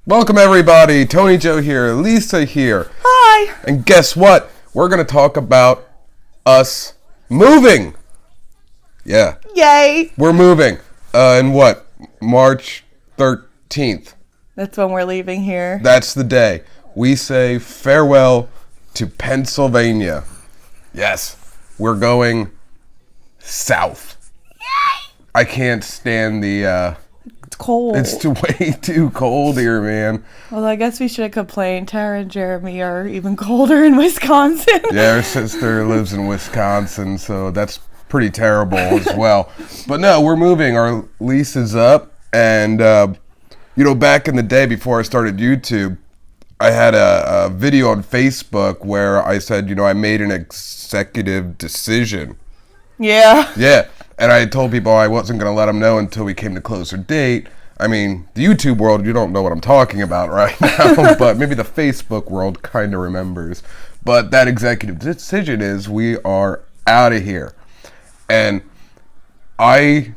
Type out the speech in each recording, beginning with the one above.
Welcome everybody, Tony Joe here, Lisa here. Hi. And guess what? We're going to talk about us moving. Yeah. Yay. We're moving. In what? March 13th. That's when we're leaving here. That's the day. We say farewell to Pennsylvania. Yes. We're going south. Yay. I can't stand the It's cold. It's way too cold here, man. Well, I guess we should have complained. Tara and Jeremy are even colder in Wisconsin. Yeah, our sister lives in Wisconsin, so that's pretty terrible as well. But no, we're moving. Our lease is up, and back in the day before I started YouTube, I had a video on Facebook where I said, I made an executive decision. Yeah. Yeah, and I told people I wasn't going to let them know until we came to closer date. I mean, the YouTube world, you don't know what I'm talking about right now, but maybe the Facebook world kind of remembers. But that executive decision is we are out of here. And I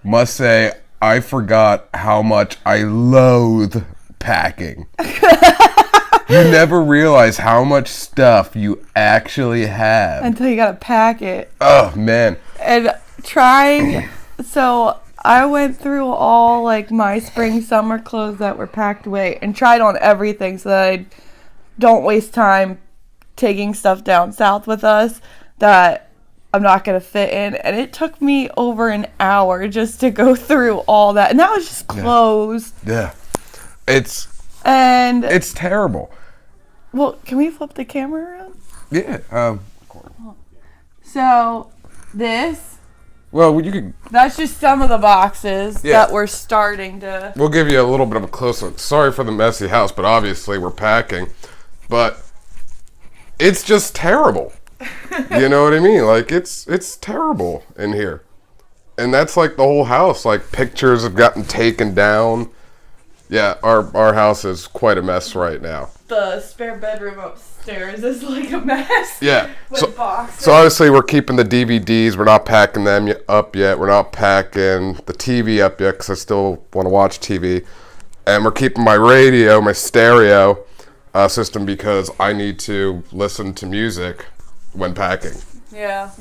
must say, I forgot how much I loathe packing. You never realize how much stuff you actually have. Until you gotta pack it. Oh, man. And so I went through all my spring summer clothes that were packed away and tried on everything so that I don't waste time taking stuff down south with us that I'm not going to fit in. And it took me over an hour just to go through all that. And that was just clothes. Yeah. It's terrible. Well, can we flip the camera around? Yeah. So this... Well, you could... That's just some of the boxes that we're starting to... We'll give you a little bit of a close-up. Sorry for the messy house, but obviously we're packing. But it's just terrible. You know what I mean? It's terrible in here. And that's the whole house. Pictures have gotten taken down. Yeah, our house is quite a mess right now. The spare bedroom upstairs is a mess. Yeah. With boxes. So obviously we're keeping the DVDs. We're not packing them up yet. We're not packing the TV up yet because I still want to watch TV. And we're keeping my radio, my stereo system because I need to listen to music when packing. Yeah.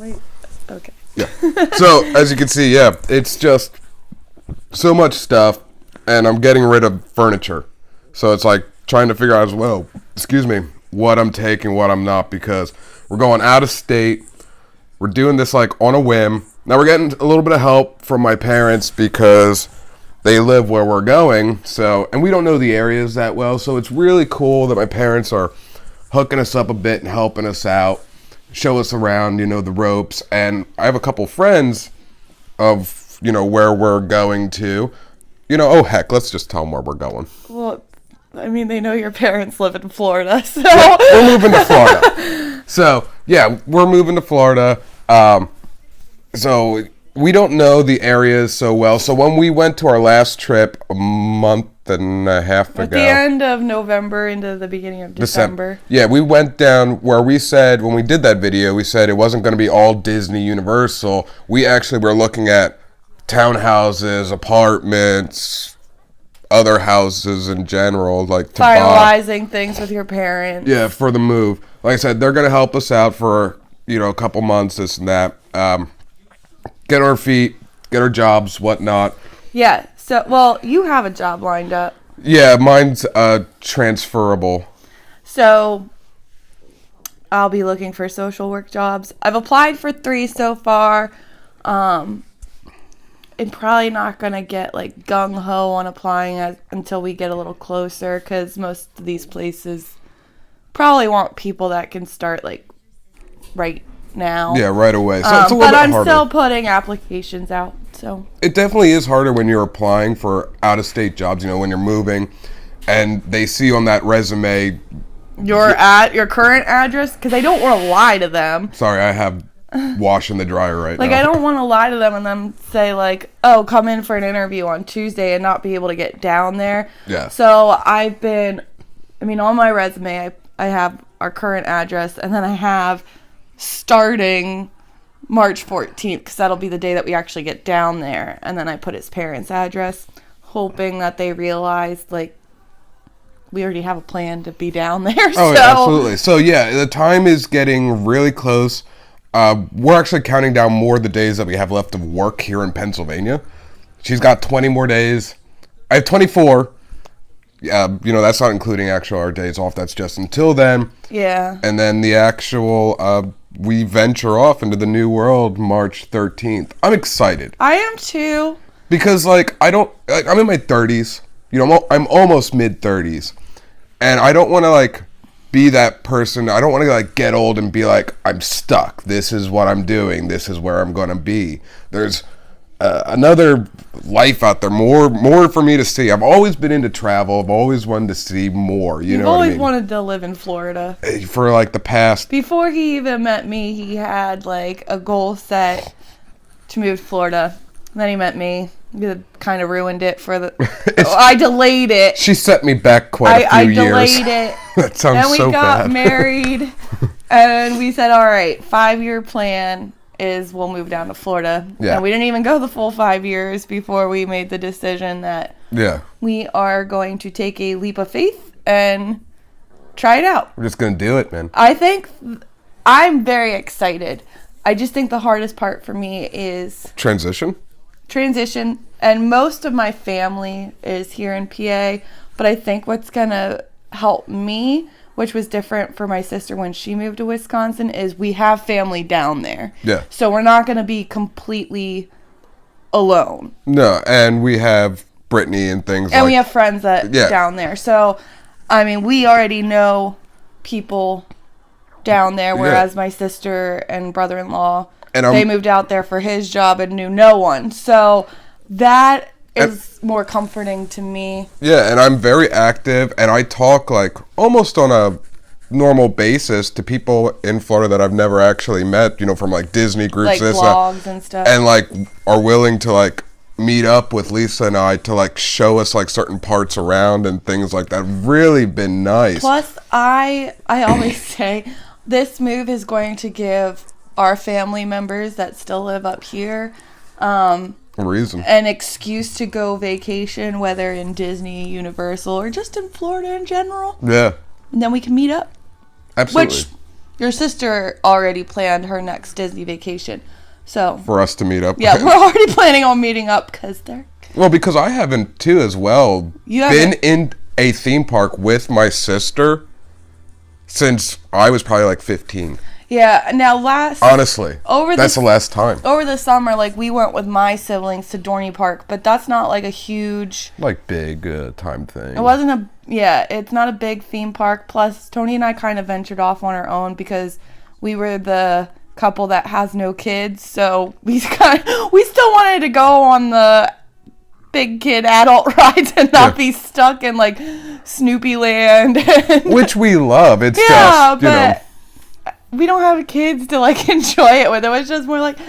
Okay. Yeah. So as you can see, it's just so much stuff, and I'm getting rid of furniture. So it's trying to figure out as well, what I'm taking, what I'm not, because we're going out of state. We're doing this on a whim. Now we're getting a little bit of help from my parents because they live where we're going. And we don't know the areas that well. So it's really cool that my parents are hooking us up a bit and helping us out, show us around, the ropes. And I have a couple friends of, where we're going to. Let's just tell them where we're going. Well, I mean, they know your parents live in Florida, so... Yeah, we're moving to Florida. So, we're moving to Florida. So, we don't know the areas so well. So, when we went to our last trip a month and a half ago... At the end of November into the beginning of December. Yeah, we went down where we said, when we did that video, we said it wasn't going to be all Disney Universal. We actually were looking at townhouses, apartments, other houses in general, to finalizing things with your parents. Yeah, for the move. Like I said, they're going to help us out for, a couple months, this and that. Get our feet, get our jobs, whatnot. Yeah, so, you have a job lined up. Yeah, mine's transferable. So, I'll be looking for social work jobs. I've applied for 3 so far. I'm probably not going to get gung-ho on applying until we get a little closer, because most of these places probably want people that can start right now. Yeah, right away. So it's a little but bit I'm harder. still putting applications out. So it definitely is harder when you're applying for out-of-state jobs, when you're moving and they see on that resume your current address, because I don't want to lie to them. Sorry, I have wash in the dryer right now. I don't want to lie to them and then say oh, come in for an interview on Tuesday and not be able to get down there. Yeah. So on my resume, I have our current address, and then I have starting March 14th, because that'll be the day that we actually get down there. And then I put his parents' address, hoping that they realized we already have a plan to be down there. Oh, so yeah, absolutely. So, yeah, the time is getting really close. We're actually counting down more the days that we have left of work here in Pennsylvania. She's got 20 more days. I have 24. That's not including our days off. That's just until then. Yeah. And then the actual, we venture off into the new world March 13th. I'm excited. I am too. Because, I'm in my 30s. I'm almost mid-30s. And I don't want to, be that person. I don't want to, get old and be like, I'm stuck. This is what I'm doing. This is where I'm going to be. There's another life out there, more for me to see. I've always been into travel. I've always wanted to see more. You've know what I always mean? wanted to live in Florida. For the past. Before he even met me, he had a goal set to move to Florida. And then he met me. It kind of ruined it for the. I delayed it. She set me back quite a few years. I delayed it. That sounds so bad. And we got married, and we said, all right, 5-year plan is we'll move down to Florida. Yeah. And we didn't even go the full 5 years before we made the decision that we are going to take a leap of faith and try it out. We're just going to do it, man. I think I'm very excited. I just think the hardest part for me is transition, and most of my family is here in PA, but I think what's gonna help me, which was different for my sister when she moved to Wisconsin, is we have family down there. Yeah. So we're not gonna be completely alone. No, and we have Brittany and things and we have friends down there. So, I mean, we already know people down there, whereas my sister and brother-in-law, they moved out there for his job and knew no one. So that is more comforting to me. Yeah, and I'm very active, and I talk almost on a normal basis to people in Florida that I've never actually met, from Disney groups, blogs and stuff, and are willing to meet up with Lisa and I to show us certain parts around and things like that. Really been nice. Plus, I always say this move is going to give our family members that still live up here an excuse to go vacation, whether in Disney, Universal, or just in Florida in general. Yeah. And then we can meet up. Absolutely. Which your sister already planned her next Disney vacation. So for us to meet up. Yeah, we're already planning on meeting up because I haven't too as well been in a theme park with my sister since I was probably 15. Yeah, now honestly, that's the last time. Over the summer, we went with my siblings to Dorney Park, but that's not a huge big time thing. It wasn't it's not a big theme park. Plus, Tony and I kind of ventured off on our own because we were the couple that has no kids, so we still wanted to go on the big kid adult rides and not be stuck in Snoopy Land, which we love. It's just we don't have kids to enjoy it with. It was just more oh, look at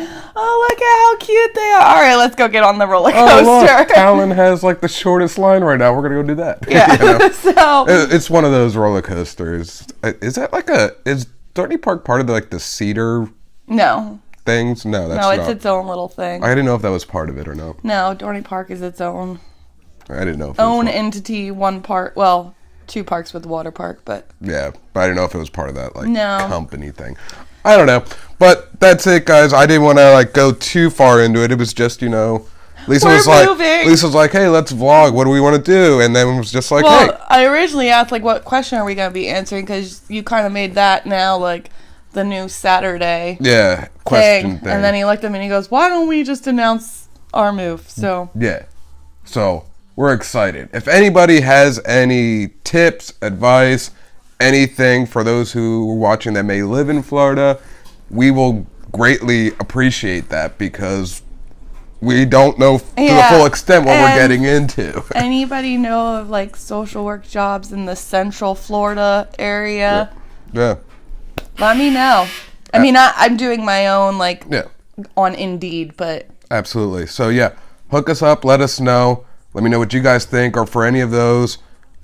how cute they are. All right, let's go get on the roller coaster. Oh, look, Talon has the shortest line right now. We're gonna go do that. Yeah. So it's one of those roller coasters. Is that is Dorney Park part of the Cedar? No. Things? No, that's not. No, it's its own little thing. I didn't know if that was part of it or not. No, Dorney Park is its own. I didn't know. If own entity, one part. Well, 2 parks with the water park, but yeah, but I didn't know if it was part of that company thing. I don't know, but that's it, guys. I didn't want to go too far into it. It was just Lisa was like, hey, let's vlog. What do we want to do? And then it was just hey. I originally asked what question are we gonna be answering because you kind of made that now the new Saturday question thing. And then he looked at me and he goes, why don't we just announce our move? So so we're excited. If anybody has any tips, advice, anything for those who are watching that may live in Florida, we will greatly appreciate that because we don't know to the full extent what we're getting into. Anybody know of social work jobs in the Central Florida area? Yeah. Let me know. I mean, I'm doing my own on Indeed, but absolutely. So hook us up. Let us know. Let me know what you guys think, or for any of those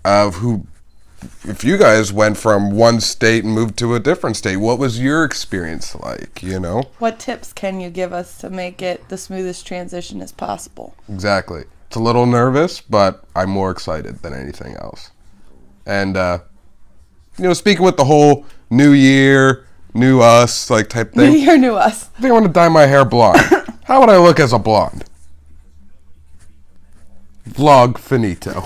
if you guys went from one state and moved to a different state, what was your experience like? What tips can you give us to make it the smoothest transition as possible? Exactly. It's a little nervous, but I'm more excited than anything else. And, speaking with the whole new year, new us, like, type thing. New year, new us. I think I want to dye my hair blonde. How would I look as a blonde? Vlog finito.